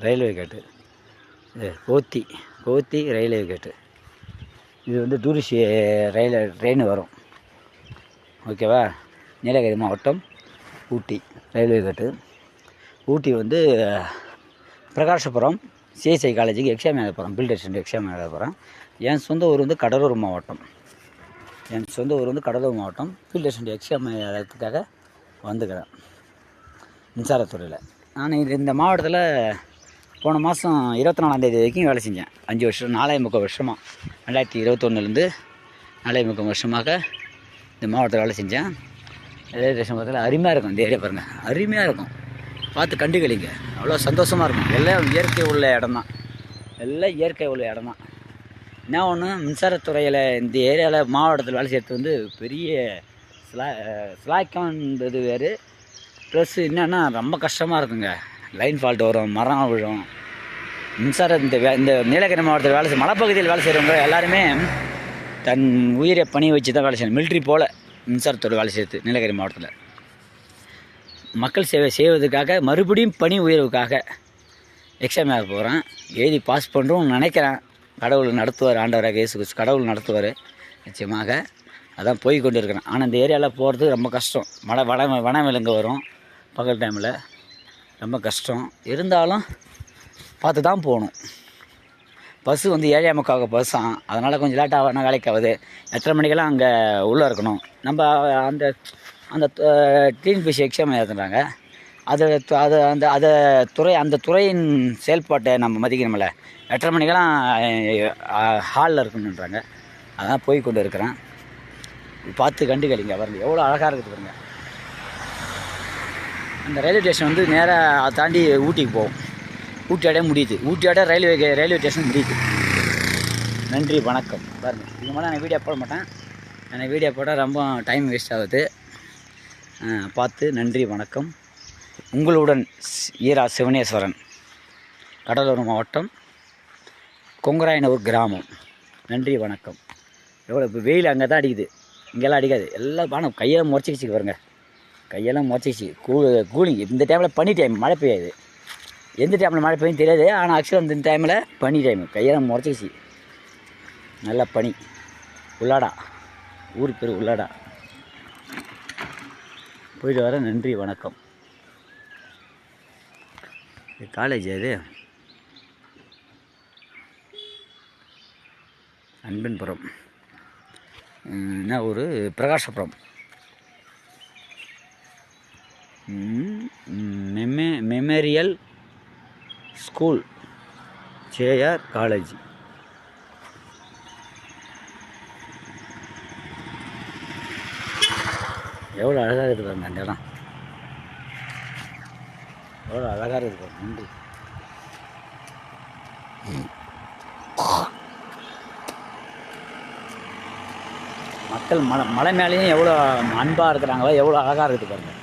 Railway கேட்டு. இது Kothi railway கேட்டு. இது வந்து டூரிஸ்ட் ட்ரெயின் வரும். ஓகேவா? நீலகிரி மாவட்டம் ஊட்டி ரயில்வே கேட்டு. ஊட்டி வந்து பிரகாசபுரம் சிஎஸ்ஐ காலேஜுக்கு எக்ஸாம் எழுத போகிறேன். பில்டர்ஸ் எக்ஸாம் எழுத போகிறேன். என் சொந்த ஊர் வந்து கடலூர் மாவட்டம். ஃபீல்டு டெஸ்ட் எக்ஸாம் எழுதுறதுக்காக வந்துக்கிறேன் மின்சாரத்துறையில். நான் இந்த மாவட்டத்தில் போன மாதம் 24ஆம் தேதி வரைக்கும் வேலை செஞ்சேன். 5 வருஷம் 4.25 வருஷமாக 2021 4.25 வருஷமாக இந்த மாவட்டத்தில் வேலை செஞ்சேன். ரயில்வே ஸ்டேஷன் பக்கத்தில் அருமையாக இருக்கும். இந்த ஏரியா பாருங்கள், அருமையாக இருக்கும். பார்த்து கண்டுகளிங்க, அவ்வளோ சந்தோஷமாக இருக்கும். எல்லாம் இயற்கை உள்ள இடம் தான். என்ன ஒன்று, மின்சாரத்துறையில் இந்த ஏரியாவில் மாவட்டத்தில் வேலை செய்கிறது வந்து பெரிய ஸ்லாக்கம்ன்றது வேறு. ப்ளஸ் என்னென்னா ரொம்ப கஷ்டமாக இருக்குங்க. லைன் ஃபால்ட் வரும், மரம் விழும். மின்சாரம் இந்த நீலகிரி மாவட்டத்தில் வேலை செய்ய மலைப்பகுதியில் வேலை செய்கிறவங்க எல்லாருமே தன் உயிரை பணி வச்சு தான் வேலை செய்யணும். மிலிட்ரி போல் மின்சாரத்துறை வேலை செய்யுது நீலகிரி மாவட்டத்தில். மக்கள் சேவை செய்வதற்காக மறுபடியும் பணி உயர்வுக்காக எக்ஸாம் எழுத போகிறேன். எழுதி பாஸ் பண்ணுறோம்னு நினைக்கிறேன். கடவுள் நடத்துவார், ஆண்டவராக இயேசு கிறிஸ்து கடவுள் நடத்துவார் நிச்சயமாக. அதான் போய் கொண்டு இருக்கிறேன். ஆனால் இந்த ஏரியாவில் போகிறது ரொம்ப கஷ்டம். வனவிலங்கு வரும் பகல் டைமில், ரொம்ப கஷ்டம். இருந்தாலும் பார்த்து தான் போகணும். பஸ்ஸு வந்து 7:45 பஸ் தான். அதனால் கொஞ்சம் லேட்டாக வேலைக்கு ஆகுது. 8:30 மணிக்கெல்லாம் அங்கே உள்ளே இருக்கணும். நம்ம அந்த டிஎன்பிஎஸ்சி எக்ஸாம் எழுதுறாங்க. அந்த துறையின் செயல்பாட்டை நம்ம மதிக்கணும்ல. 8:30 மணிக்கெல்லாம் ஹாலில் இருக்கணுன்றாங்க. அதான் போய் கொண்டு இருக்கிறேன். பார்த்து கண்டுகளிங்க. வரல எவ்வளோ அழகாக இருக்குது பாருங்க. அந்த ரயில்வே ஸ்டேஷன் வந்து நேராக தாண்டி ஊட்டிக்கு போகும். ஊட்டியோட முடியுது. ரயில்வே ஸ்டேஷன் முடியுது. நன்றி வணக்கம். பாருங்கள், இது மேலே நான் வீடியோ போட மாட்டேன். எனக்கு வீடியோ போட்டால் ரொம்ப டைம் வேஸ்ட் ஆகுது. பார்த்து நன்றி வணக்கம். உங்களுடன் ஈரா சிவனேஸ்வரன், கடலூர் மாவட்டம் கொங்கராயனூர் கிராமம். நன்றி வணக்கம். எவ்வளோ இப்போ வெயில் அங்கே தான் அடிக்குது, இங்கெல்லாம் அடிக்காது. எல்லாம் பானம் கையெல்லாம் முறைச்சிக்கிச்சு பாருங்க. கையெல்லாம் முறைச்சிக்கிச்சு. கூலிங். இந்த டைமில் பனி டைம், மழை பெய்யாது. எந்த டைமில் மழை பெய்யும் தெரியாது. ஆனால் ஆக்சுவலாக இந்த டைமில் பனி டைம். கையெல்லாம் முறைச்சிக்கிச்சு. நல்ல பனி. உள்ளாடா, ஊர் பேர் உள்ளாடா. போயிட்டு வர. நன்றி வணக்கம். காலேஜ் அது அன்பன்புரம். என்ன ஊர்? Prakasapuram. Memorial school JR college. எவ்வளோ அழகாக இருக்குது பாருங்க. அந்த இடம் எவ்வளோ அழகாக இருக்குது பாருங்க. நன்றி. மக்கள் மலை மேலேயும் எவ்வளோ அன்பாக இருக்கிறாங்களோ, எவ்வளோ அழகாக இருக்குது பாருங்கள்.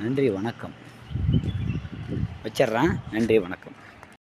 நன்றி வணக்கம். வச்சிட்றேன். நன்றி வணக்கம்.